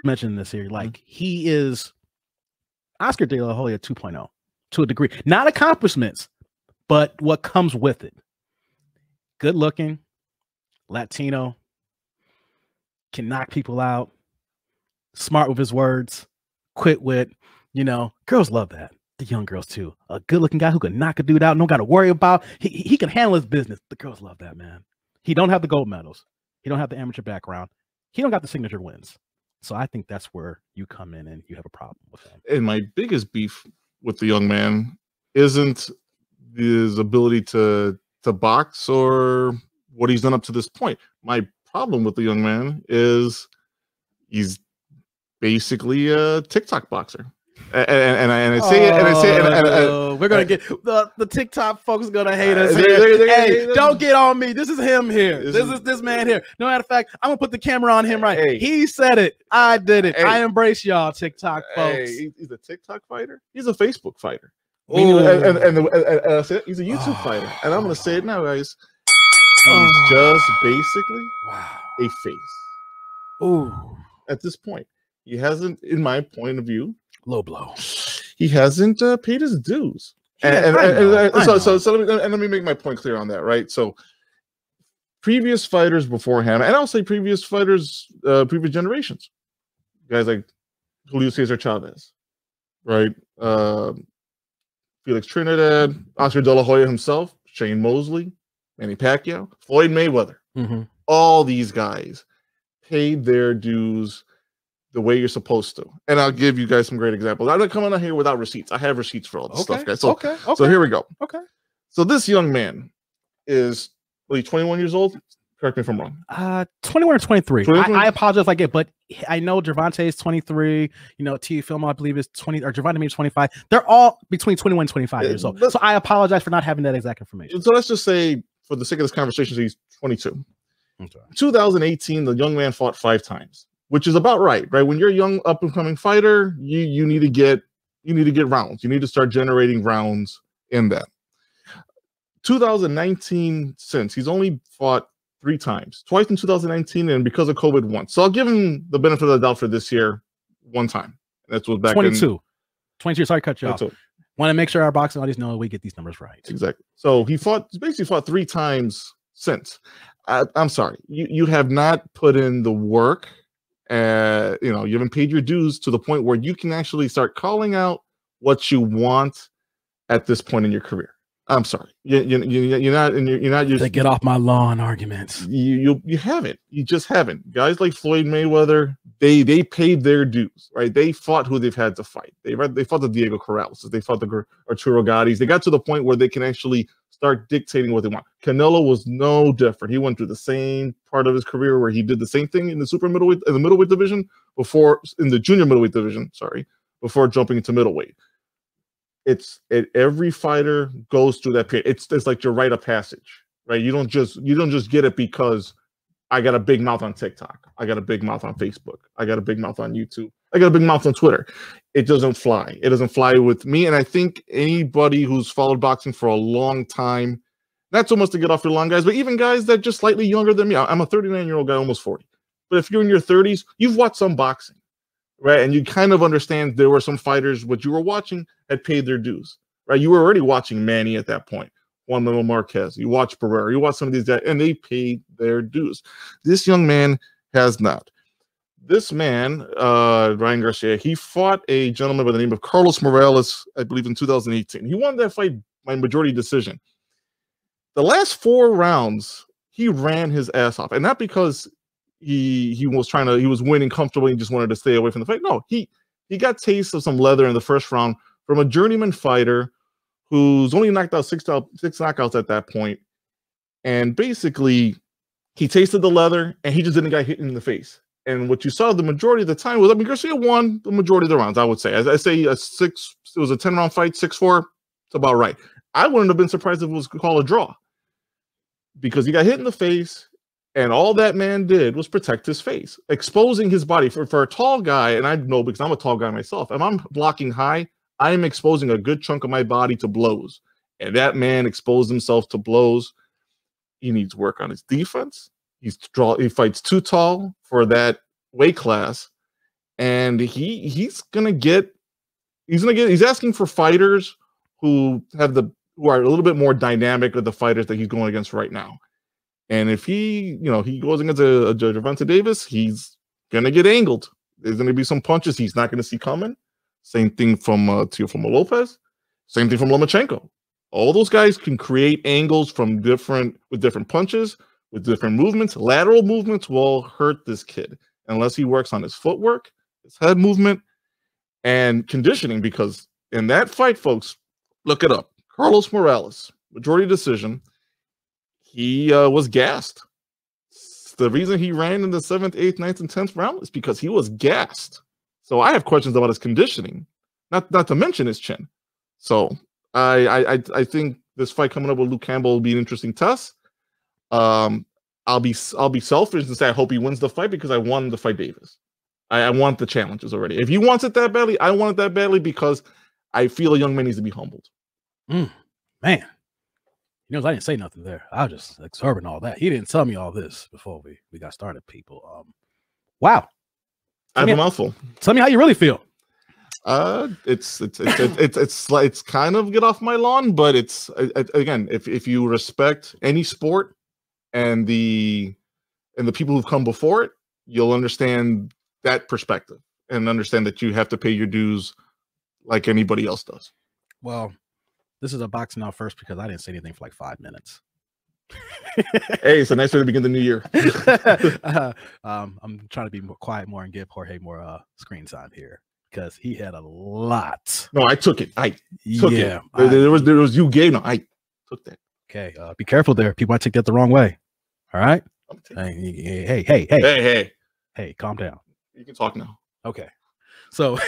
Mentioned this here, like he is Oscar De La Hoya 2.0 to a degree, not accomplishments, but what comes with it. Good looking, Latino, can knock people out, smart with his words, quick wit. You know, girls love that. The young girls too. A good looking guy who can knock a dude out, no got to worry about. He can handle his business. The girls love that, man. He don't have the gold medals. He don't have the amateur background. He don't got the signature wins. So I think that's where you come in and you have a problem with him. And my biggest beef with the young man isn't his ability to box or what he's done up to this point. My problem with the young man is he's basically a TikTok boxer. And I say it, we're gonna get the TikTok folks gonna hate us. Hey, don't get on me. This is him here. This is this man here. No matter of fact, I'm gonna put the camera on him right. Hey. He said it. I did it. I embrace y'all, TikTok folks. Hey, he's a TikTok fighter. He's a Facebook fighter. And he's a YouTube fighter. And I'm gonna say it now, guys. He's just basically a face. Ooh. At this point, he hasn't, in my point of view. Low blow. He hasn't paid his dues. So let me make my point clear on that, right? So previous fighters beforehand, and I'll say previous fighters, previous generations, guys like Julio Cesar Chavez, right? Felix Trinidad, Oscar De La Hoya himself, Shane Mosley, Manny Pacquiao, Floyd Mayweather. All these guys paid their dues the way you're supposed to. And I'll give you guys some great examples. I'm not coming out here without receipts. I have receipts for all this stuff, guys. So here we go. So this young man is 21 years old. Correct me if I'm wrong. 21 or 23. I apologize if I get, but I know Gervonta is 23. You know, T. Filmo, I believe, is 20, or Gervonta maybe 25. They're all between 21 and 25 years old. So I apologize for not having that exact information. So let's just say, for the sake of this conversation, he's 22. 2018, the young man fought 5 times. Which is about right? When you're a young up and coming fighter, you need to get rounds. You need to start generating rounds in that. 2019 since he's only fought 3 times, twice in 2019, and because of COVID once. So I'll give him the benefit of the doubt for this year, 1 time. That's what back 22. 22. Sorry to cut you off. Want to make sure our boxing audience know we get these numbers right. Exactly. So he basically fought 3 times since. I'm sorry, you have not put in the work. You haven't paid your dues to the point where you can actually start calling out what you want at this point in your career. I'm sorry, you're not to get off my lawn arguments. You haven't. You just haven't. Guys like Floyd Mayweather, they paid their dues, right? They fought who they've had to fight. They fought the Diego Corrales. They fought the Arturo Gattis. They got to the point where they can actually start dictating what they want. Canelo was no different. He went through the same part of his career where he did the same thing in the super middleweight, in the middleweight division in the junior middleweight division, before jumping into middleweight. Every fighter goes through that period. It's like your rite of passage, right? You don't just get it because I got a big mouth on TikTok. I got a big mouth on Facebook. I got a big mouth on YouTube. I got a big mouth on Twitter. It doesn't fly. It doesn't fly with me. And I think anybody who's followed boxing for a long time, not so much to get off your lawn, guys, but even guys that are just slightly younger than me. I'm a 39-year-old guy, almost 40. But if you're in your 30s, you've watched some boxing, right? And you kind of understand there were some fighters, what you were watching had paid their dues, right? You were already watching Manny at that point. Juan Manuel Marquez, you watch Pereira, you watch some of these guys, and they paid their dues. This young man has not. This man, Ryan Garcia, he fought a gentleman by the name of Carlos Morales, I believe, in 2018. He won that fight by majority decision. The last 4 rounds, he ran his ass off, and not because he was winning comfortably and just wanted to stay away from the fight. No, he got taste of some leather in the first round from a journeyman fighter who's only knocked out 6 knockouts at that point. And basically, he tasted the leather, and he just didn't get hit in the face. And what you saw the majority of the time was, Garcia won the majority of the rounds, I would say. As I say, it was a 10-round fight, 6-4. It's about right. I wouldn't have been surprised if it was called a draw, because he got hit in the face, And all that man did was protect his face, exposing his body for a tall guy. And I know because I'm a tall guy myself. If I'm blocking high, I'm exposing a good chunk of my body to blows. And that man exposed himself to blows. He needs work on his defense. He fights too tall for that weight class. And he's asking for fighters who are a little bit more dynamic of the fighters that he's going against right now. And if he goes against a Gervonta Davis, he's gonna get angled. There's gonna be some punches he's not gonna see coming. Same thing from Teofimo Lopez. Same thing from Lomachenko. All those guys can create angles with different punches, with different movements. Lateral movements will hurt this kid unless he works on his footwork, his head movement, and conditioning. Because in that fight, folks, look it up. Carlos Morales, majority decision. He was gassed. The reason he ran in the 7th, 8th, 9th, and 10th round is because he was gassed. So I have questions about his conditioning, not to mention his chin. So I think this fight coming up with Luke Campbell will be an interesting test. I'll be selfish and say I hope he wins the fight because I want him to fight Davis. I want the challenges already. If he wants it that badly, I want it that badly because I feel a young man needs to be humbled. Man. I didn't say nothing there. I was just absorbing all that. He didn't tell me all this before we got started, people. Wow. I have a mouthful. Tell me how you really feel. It's kind of get off my lawn, but it's again, if you respect any sport and the people who've come before it, you'll understand that perspective and understand that you have to pay your dues like anybody else does. Well, this is a boxing now first because I didn't say anything for like 5 minutes. Hey, it's a nice way to begin the new year. I'm trying to be more quiet, and give Jorge more screen time here because he had a lot. No, I took it. I took it. There was you gave. No, I took that. Okay, be careful there. People might take that the wrong way. All right. Hey, calm down. You can talk now. Okay. So